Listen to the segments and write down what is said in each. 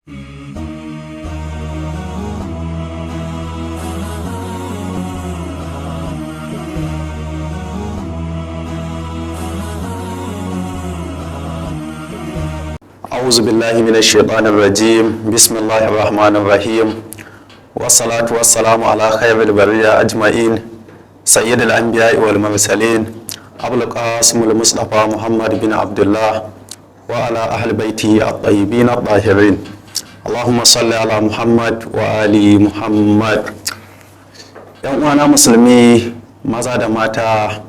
أعوذ بالله من الشيطان الرجيم بسم الله الرحمن الرحيم والصلاة والسلام على خير البرية أجمعين سيد الأنبياء والمرسلين أبو القاسم المصطفى محمد بن عبد الله وعلى أهل بيته الطيبين الطاهرين اللهم صل على محمد وآل محمد. ‘Yan uwana musulmi maza da mata,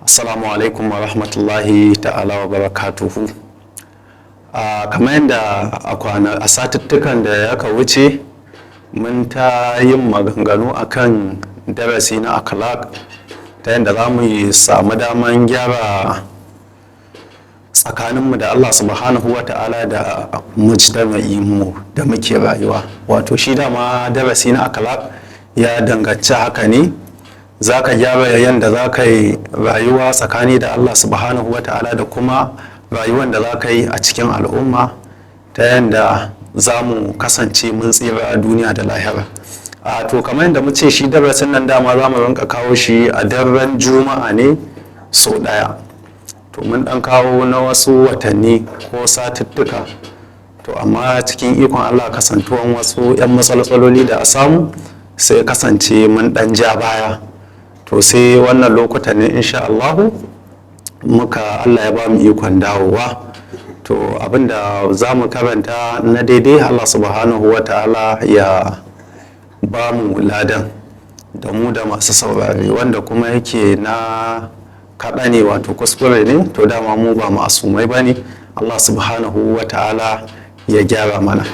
assalamu alaikum wa rahmatullahi ta'ala wa barakatuhu. Kamar yadda a satuttukan da ya wuce mun ta yin maganganu akan darasi na akhlaq ta yadda za mu samu daman gyara tsakaninmu da Allah subhanahu wa ta'ala da mujtama'inmu da muke rayuwa. Wato shi dama darasi na akhlaq ya danganci haka ne, za ka gyara yadda za ka yi rayuwa tsakani da Allah subhanahu wa ta'ala da kuma rayuwar da za ka yi a cikin al'umma ta yadda za mu kasance mun tsira a duniya da lahira. To kamar yadda mu ce shi darasin nan dama za mu rinka kawo shi a daren juma'a ne sau ɗaya. To mun ɗan kawo na wasu watanni ko satuttuka, to amma cikin ikon Allah kasantuwan wasu 'yan matsaloli da a samu sai kasance mun ɗan ja baya. To sai wannan lokutan ne insha Allahu Allah ya ba mu ikon dawowa. To abinda za mu karanta na daidai Allah subhanahu wa ta'ala ya ba mu ladan da mu da masu saurari, wanda kuma yake na kaɗa ne wato kuskure ne, to dama mu ba ma'asumai ba ne. Allah subhanahu wa ta'ala ya gyara mana.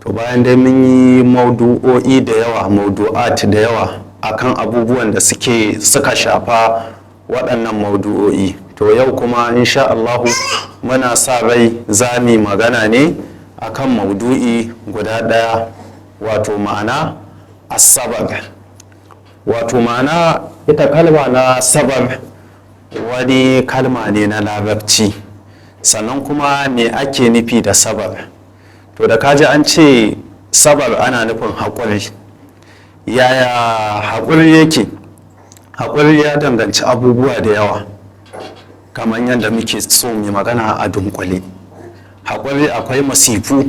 To bayan dai mun yi maudu'o'i da yawa, maudu'at da yawa akan abubuwan da suka shafa waɗannan maudu'o'i. To yau kuma insha Allahu muna sa rai za mu magana ne akan maudu'i guda ɗaya, wato ma'ana asabar. Wato ma'ana ita kalma na sabar wani kalma ne na larabci, sannan kuma me ake nufi da sabar? To da kaji an ce sabar ana nufin haƙuri. Yaya haƙuri yake? Haƙuri ya danganci abubuwa da yawa, kamar yadda muke so mu magana a dunkule. Haƙuri akwai masifu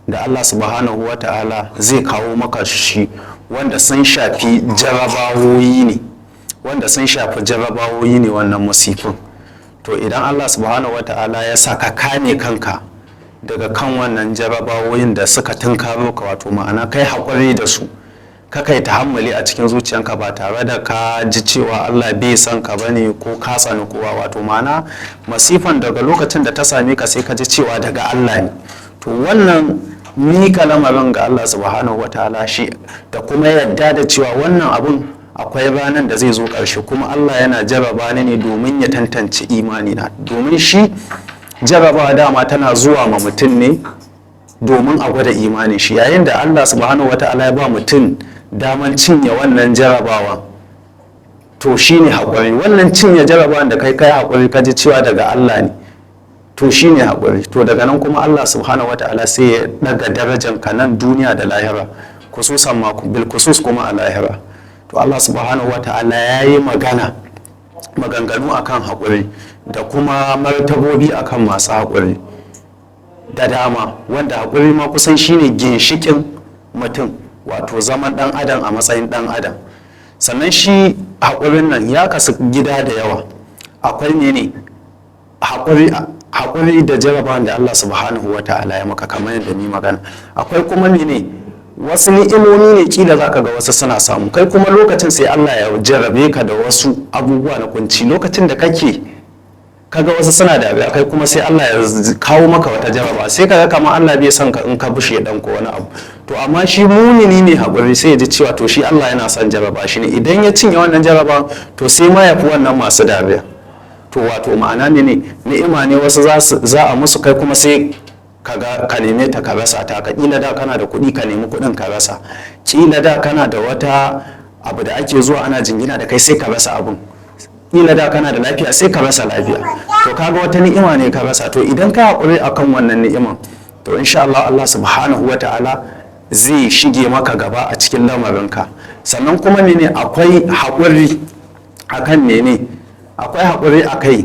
da Allah subhanahu wa ta'ala zai kawo maka shi wanda sun shafi jarabawoyi ne, wannan masifin. To idan Allah subhanahu wa ta'ala ya sa ka kame kanka daga kan wannan jarabawoyin da suka tunkaro ka, wato ma'ana kai haƙuri da su, ka kai tahammuli a cikin zuciyanka ba tare da ka ji cewa Allah bai san ka bane ko ka tsani kowa, wato ma'ana masifan daga lokacin da ta same ka sai ka ji cewa daga Allah ne. To wannan mika lamarin ga Allah subhanahu wataala shi da kuma yadda da cewa wannan abun akwai ranar da zai zo ƙarshe, kuma Allah yana jarraba ni ne domin ya tantance imani na, domin shi jarrabawa dama tana zuwa ma mutum ne domin a gwada imanin shi. Yayin da Allah subhanahu wataala ya ba mutum daman cinye wannan jarabawa, to shine haƙuri. Wannan cinye jarabawan da kai haƙuri ka ji cewa daga Allah ne, to shine haƙuri. To daga nan kuma Allah subhanahu wataala sai ya daga darajar ka nan duniya da lahira, khususan ma bil khusus kuma a lahira. To Allah subhanahu wataala ya yi maganganu akan haƙuri da kuma martabobi akan masu haƙuri da dama, wanda haƙuri ma kusan shine ginshikin mutum, wato zaman ɗan adam a matsayin ɗan adam. Sannan shi haƙurin nan ya kasu gida da yawa. Akwai ne haƙuri da jarabawan da Allah subhanahu wa ta'ala ya maka, kamar yadda ni magana. Akwai kuma ne wasu ni'imomi ne kila zaka ga wasu suna samu, kai kuma lokacin sai Allah ya jarabe ka da wasu abubuwa na kunci. Lokacin da kaga wasu suna da abu, kai kuma sai Allah ya kawo maka wata jaraba, sai kaga kamar Allah bai son ka in ka bushe dan ko wani abu. To amma shi mumini ne haƙuri sai ya ji cewa to shi Allah yana son jaraba shi ne, idan ya cinye wannan jaraba to sai ma ya fi wannan masu dariya. To wato ma'ana ne ni'ima ne wasu za a musu, kai kuma sai ka neme ta ka rasa ta. Ka kila da kana da kuɗi ka nemi kuɗin ka rasa, kila da kana da wata abu da ake zuwa ana jingina da kai sai ka rasa abun, kila da kana da lafiya sai ka rasa lafiya. To kaga wata ni'ima ne ka rasa. To idan ka haƙuri akan wannan ni'iman, to to insha Allah Allah subhanahu wa ta'ala zai shige maka gaba a cikin lamarinka. Sannan kuma mene akwai haƙuri akan mene, akwai haƙuri akai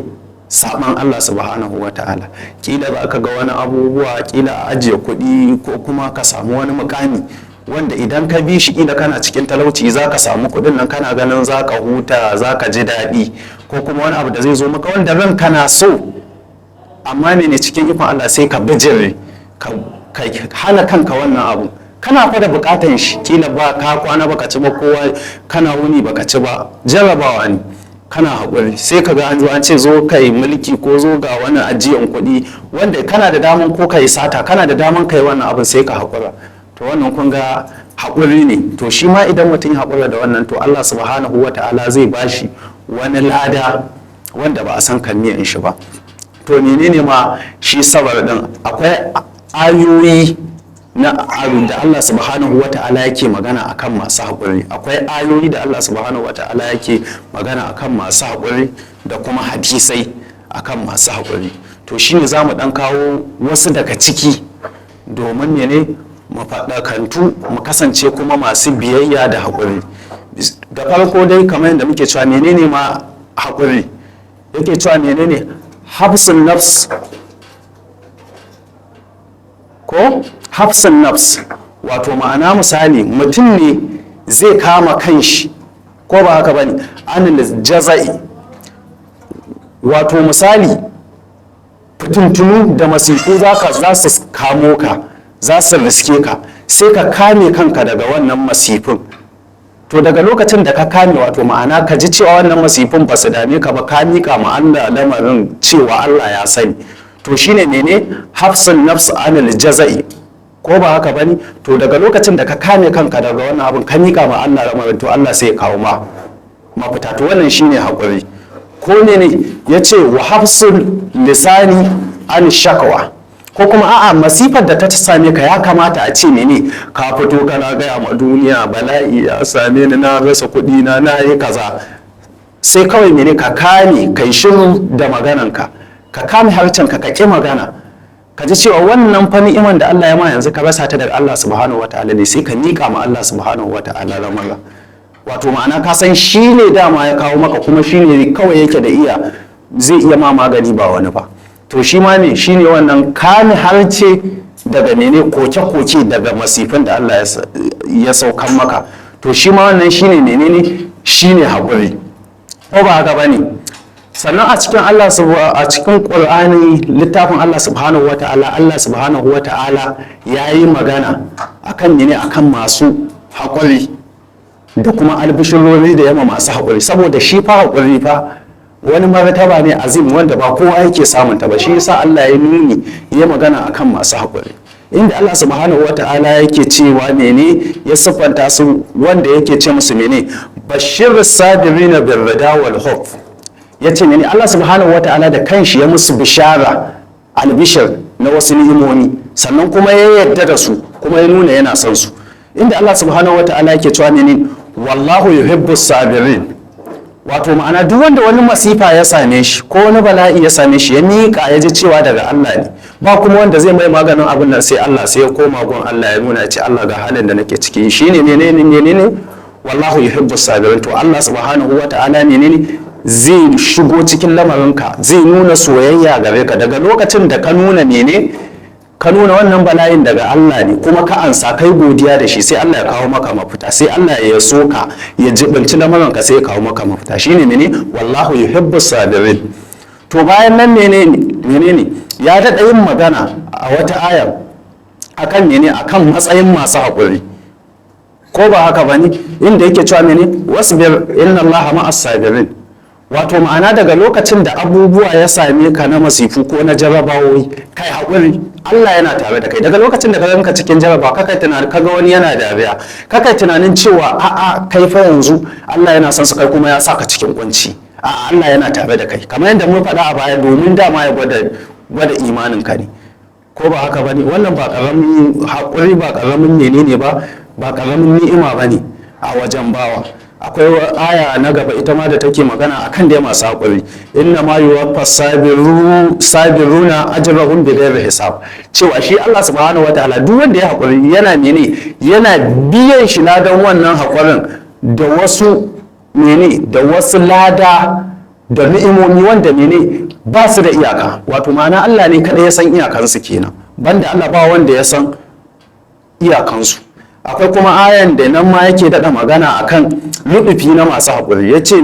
saban Allah subhanahu wa ta'ala. Kila za ka ga wani abubuwa, kila a ajiye kuɗi ko kuma ka samu wani mukami wanda idan ka bi shi kila kana cikin talauci za ka samu kuɗin nan kana ganin za ka huta, za ka ji daɗi, ko kuma wani abu da zai zo maka wanda ran kana so, amma ne cikin ikon Allah sai ka bijire ka hana kanka wannan abu. Kana fa da bukatan shi, kila ba ka kwana baka ci ba, kowa kana wuni baka ci ba, jarrabawa ne, kana haƙuri. Sai ka ga an zo an ce zo kai mulki ko zo ga wani ajiyan kuɗi wanda kana da daman ko kai sata, kana da daman kai wannan abin, sai ka haƙura. To wannan kun ga haƙuri ne. To shi ma idan mutum ya haƙura da wannan, to Allah subhanahu wa ta'ala zai bashi wani lada wanda ba a san kan miyan shi ba. To menene ma shi sabar din? Akwai ayoyi na da Allah subhanahu wa ta'ala yake magana akan masu haƙuri. Akwai ayoyi da Allah subhanahu wa ta'ala yake magana akan masu haƙuri da kuma hadisai akan masu haƙuri. To shine za mu ɗan kawo wasu daga ciki domin mene mu faɗakantu mu kasance kuma masu biyayya da haƙuri. Da farko dai kamar yadda muke cewa menene ma haƙuri, yake cewa menene hafsun nafs, ko hafsun nafs, wato ma'ana misali mutum ne zai kama kanshi, ko ba haka bane, anil jaza'i, wato misali fitintunu da masifu za su kamo ka, za su riske ka, sai ka kame kanka daga wannan masifin. To daga lokacin da ka kame, wato ma'ana ka ji cewa wannan masifin ba su dame ka ba, ka miƙa ma Allah lamarin cewa Allah ya sani. To shine mene hafsun nafs anil jaza'i, ko ba haka bane. To daga lokacin da ka kame kanka daga wannan abin, ka miƙa ma Allah lamarin, to Allah sai ya kawo ma mafita. To wannan shine haƙuri. Ko ne ya ce wa hafsul lisani an shakwa, ko kuma a'a masifar da ta same ka ya kamata a ce ne ka fito kana gaya ma duniya bala'i ya same ni, na rasa kuɗi na yi kaza, sai kawai mene ka kame kai shiru da magananka, ka kame harcenka ka ƙi magana, ka ji cewa wannan fa ni'iman da Allah ya ma yanzu ka rasa ta daga Allah subhanahu wataala ne, sai ka miƙa ma Allah subhanahu wataala lamarin. Wato ma'ana ka san shi ne dama ya kawo maka, kuma shi ne kawai yake da zai iya ma magani ba wani ba. To shi ma ne shi ne wannan kame harce daga mene koke-koke daga masifin da Allah ya saukan maka. To shi ma wannan shi ne menene, shi ne haƙuri, ko ba haka ba ne. Sannan a cikin Qur'ani, littafin Allah subhanahu wata'ala, Allah subhanahu wata'ala ya yi magana akan mene, akan masu haƙuri da kuma albishirori da yamma masu haƙuri. Saboda shi fa haƙuri fa wani martaba ne azim wanda ba kowa yake samun ta ba. Shi yasa Allah ya nuni ya magana akan masu haƙuri, inda Allah subhanahu wata'ala yake cewa mene, ya siffanta su, wanda yake ce musu mene bashir sabirina birrida wal khawf. Yace mene Allah subhanahu wata'ala da kanshi ya musu bishara, albishir na wasu ni'imomi, sannan kuma ya yarda da su, kuma ya nuna yana son su. Inda Allah subhanahu wata'ala yake cewa mene wallahu yuhibbus sabirin, wato ma'ana duk wanda wani masifa ya same shi ko wani bala'i ya same shi, ya miƙa ya ji cewa daga Allah ne, ba kuma wanda zai mai maganin abin nan sai Allah, sai ya koma gun Allah ya nuna, ya ce Allah ga halin da nake ciki. Shine menene wallahu yuhibbus sabirin. To Allah subhanahu wata'ala menene zai shigo cikin lamarinka, zai nuna soyayya gare ka daga lokacin da ka nuna ka nuna wannan bala'in daga Allah ne, kuma ka ansa kai godiya da shi, sai Allah ya kawo maka mafita, sai Allah ya so ka, ya jibinci lamarinka, sai ya kawo maka mafita. Shine wallahu yuhibbus sabirin. To bayan nan menene ya daɗa yin magana a wata ayar akan akan matsayin masu haƙuri, ko ba haka bane, inda yake cewa wasbir inna Allaha ma'as sabirin. Wato ma'ana daga lokacin da abubuwa ya same ka na masifu ko na jarabawoyi, kai haƙuri, Allah yana tare da kai. Daga lokacin da ka ganka cikin jaraba, kakai tunanin kaga wani yana dariya, kakai tunanin cewa a'a kai fa yanzu Allah yana son su, kai kuma ya saka cikin kunci. A'a Allah yana tare da kai, kamar yadda mun faɗa a baya, domin dama ya gwada imanin ka ne, ko ba haka bane. Wannan ba ƙaramin haƙuri, ba ƙaramin menene ba ƙaramin ni'ima bane a wajen bawa. akwai aya na gaba ita ma da take magana akan dai masu haƙuri, inna ma yuwaffa sabiruna ajrahum bighairi hisab, cewa shi Allah subhanahu wataala duk wanda ya haƙuri yana biyan shi ladan wannan haƙurin da wasu lada da ni'imomi wanda ba su da iyaka. Wato ma'ana Allah ne kada ya san iyakansu kenan, banda Allah ba wanda ya san iyakansu. Akwai kuma ayan da nan ma yake daɗa magana akan luɗufi na masu haƙuri, ya ce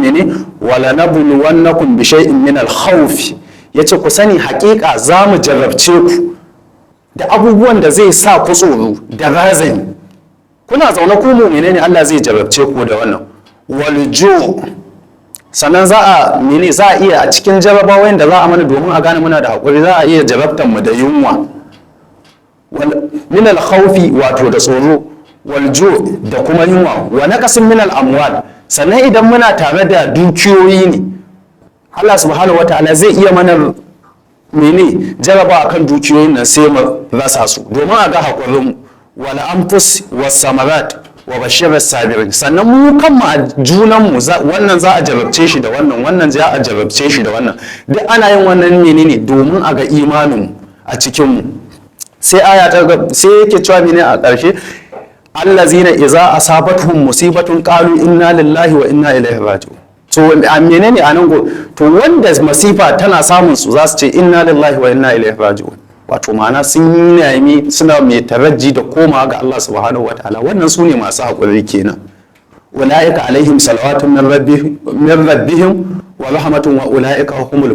wala nabluwannakum bi shay'in min al-khawf, ya ce ku sani haƙiƙa za mu jarrabce ku da abubuwan da zai sa ku tsoro da razani. Kuna zaune ku mu'mine ne, Allah zai jarrabce ku da wannan. Wal ju', sannan za a iya a cikin jarrabawoyin da za a mana domin a gane muna da haƙuri, za a iya jarrabtar mu da yunwa, min al-khawfi, wato da tsoro, waljo da kuma yunwa, wa naqasin min al-amwal, sannan idan muna tare da dukiyoyi ne Allah subhanahu wataala zai iya mana jaraba akan dukiyoyin nan sai mu rasa su domin a ga hakurin wal anfus was samarat wa bashir as-sabirin. Sannan mu kanmu a junan mu wannan za a jarabce shi da wannan za a jarabce shi da wannan, duk ana yin wannan domin a ga imanin a cikin mu. Sai aya ta sai yake cewa a ƙarshe, allazina idza asabatuhum musibatun qalu inna lillahi wa inna ilaihi raji'un. To menene anan go, to wanda masifa tana samun su za su ce inna lillahi wa inna ilaihi raji'un, wato ma'ana sun nemi suna mai tarajji da koma ga Allah subhanahu wataala. Wannan su ne masu haƙuri kenan. Ulaika alaihim salawatun min rabbihim wa rahmatun wa ulaika humul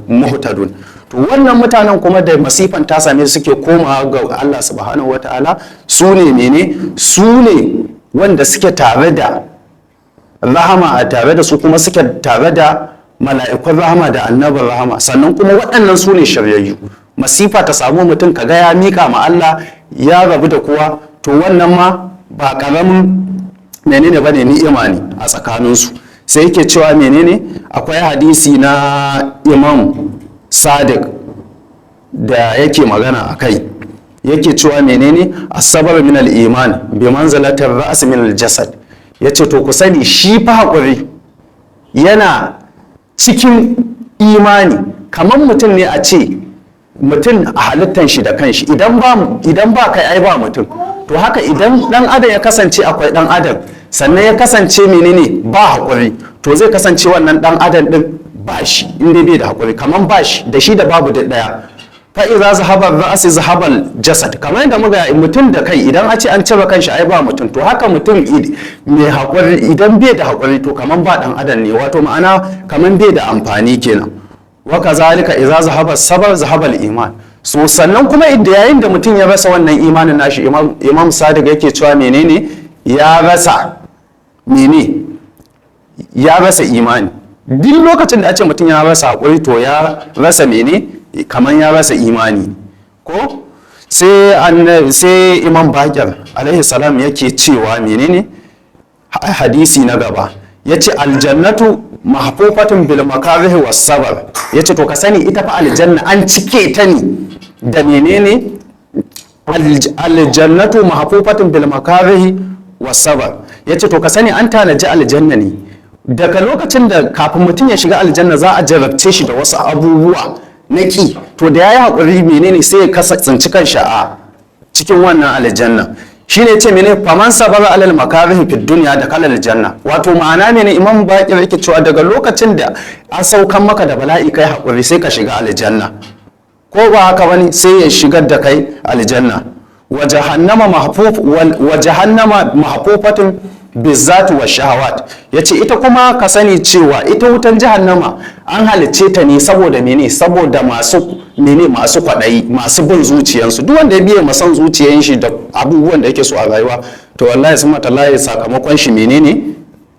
muhtadun. To wannan mutanen kuma da masifan ta same su suke komawa ga Allah subhanahu wataala, su ne wanda suke tare da rahama a tare da su, kuma suke tare da mala'ikun rahama da annabin rahama. Sannan kuma waɗannan su ne shiryayyu. Masifa ta samu mutum kaga ya miƙa ma Allah ya rabu da kowa, to wannan ma ba ƙaramin bane ni'ima ne a tsakaninsu. Sai yake cewa akwai hadisi na Imam Sadiq da yake magana a kai, yake cewa asabar min al-iman bi manzilatir ra's min al-jasad, yace to ku sani shi fa haƙuri yana cikin imani. Kamar mutum ne a ce mutum a halittan shi da kanshi, idan ba kai ai ba mutum. To haka idan dan adam ya kasance akwai dan adam, sannan ya kasance ba haƙuri, to zai kasance wannan dan adam din ba shi, inda bai da haƙuri, kamar ba shi da shi da babu da ɗaya. Fa'iza zahabar ra'asi zahabal jasad, kamar yadda muga mutum da kai idan a ce an cire kanshi ai ba mutum, to haka mutum mai haƙuri idan bai da haƙuri to kamar ba ɗan adam ne, wato ma'ana kamar bai da amfani kenan. Wa kazalika idza zahaba sabar zahabal iman. So sannan kuma yayin da mutum ya rasa wannan imanin nashi, Imam Sadiq yake cewa ya rasa imani. Duk lokacin da a ce mutum ya rasa haƙuri to ya rasa kamar ya rasa imani ko. Sai Imam Bakir alaihi salam yake cewa hadisi na gaba, yace aljannatu mahfufatun bil makarih was sabr, yace to ka sani ita fa aljanna an cike ta ne da aljannatu mahfufatun bil makarih was sabr, yace to ka sani an tanaji aljanna ne daga lokacin da kafin mutum ya shiga aljanna za a jarabce shi da wasu abubuwa na ki, to da yayi hakuri sai ya tsinci kanshi a cikin wannan aljanna. Shine ce faman sabara alal makarih fid dunya da kalal janna, wato ma'ana Imam Bakir yake cewa daga lokacin da an saukan maka da bala'i kai hakuri sai ka shiga aljanna, ko ba haka bane sai ya shigar da kai aljanna. wa jahannama mahfufatun bizzati wa shahawat, yace ita kuma ka sani cewa ita wutan jahannama an halicce ta ne saboda saboda masu kwaɗayi, masu bin zuciyansu. Duk wanda ya biye masan zuciyan shi da abubuwan da yake so a rayuwa, to wallahi sun matallahi sakamakon shi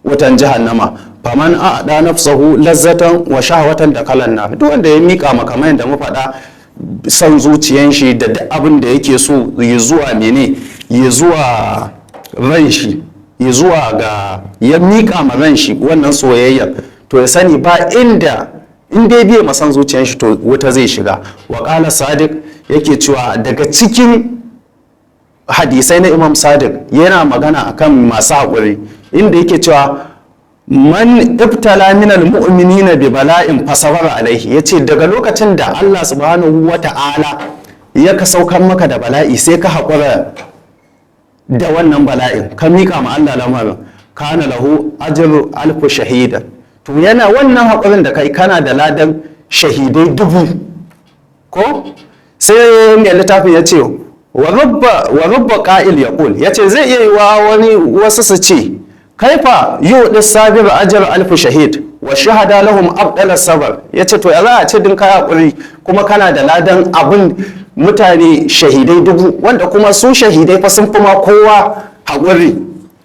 wutan jahannama. Faman a'da nafsahu lazzatan wa shahwatan da kalan na, duk wanda ya mika maka kamar yadda mu faɗa son zuciyan shi da duk abin da yake so ya zuwa ran shi, ya zuwa ga ya mika ma ran shi wannan soyayya, to ya sani ba inda biye masan zuciyan shi to wuta zai shiga. Wa qala Sadiq yake cewa daga cikin hadisai na Imam Sadiq yana magana akan masu haƙuri, inda yake cewa man ibtala min almu'minina bi bala'in fasabara alaihi, yace daga lokacin da Allah subhanahu wata'ala ya ka saukar maka da bala'i sai ka haƙura da wannan bala'in ka miƙa ma Allah lamarin, kana lahu ajru alfu shahida, to yana wannan haƙurin da kai kana da ladan shahidai 1000. ko sai mai littafin ya ce wa rubba qa'il yaqul, yace zai iya yi wa wasu su ce kaifa yu'di sabir ajr alf shahid wa shahada lahum afdal sabr, yace to ya za a ce din kai hakuri kuma kana da ladan abun mutane shahidai 1000 wanda kuma su shahidai fa sun fi ma kowa hakuri.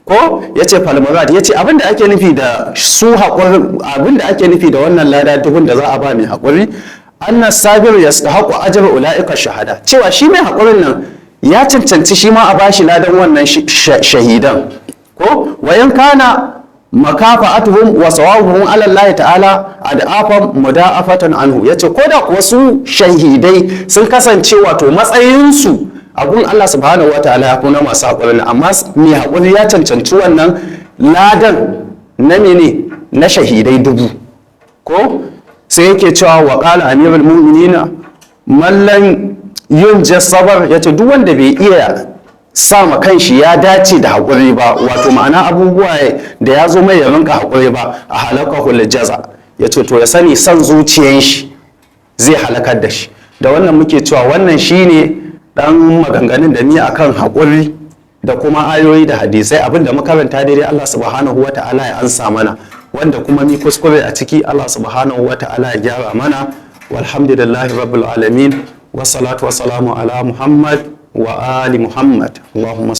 ko yace falmurad, yace abinda ake nufi da su hakuri, abinda ake nufi da wannan lada 1000 da za a ba mai hakuri, anna sabir yastahiqu ajra ulaika shahada, cewa shi mai hakurin nan ya cancanci shi ma a bashi ladan wannan shahidan. ko wayan kana makafa'atuhum wa sawabuhum ala Allah ta'ala ad'afan muda'afatan anhu, yace koda kuwa su shahidai sun kasance wato matsayinsu abun Allah subhanahu wa ta'ala ya kuna masu haƙuri, amma mai haƙuri ya cancanci wannan ladan na mene na shahidai 1000. ko sai yake cewa wa qala amirul mu'minina man lam yunja sabar, yace duk wanda bai iya sa ma kanshi ya dace da haƙuri ba, wato ma'ana abubuwa da ya zo mai ya rinka haƙuri ba, a halakahul jaza, yace to ya sani san zuciyan shi zai halakar da shi. da wannan muke cewa wannan shine dan maganganun da ni akan haƙuri da kuma ayoyi da hadisai, abinda makaranta daidai Allah subhanahu wata'ala ya ansa mana, wanda kuma ni kuskure a ciki Allah subhanahu wata'ala ya gyara mana. Walhamdulillahi rabbil alamin, wassalatu wassalamu ala Muhammad wa ali Muhammad. Allahumma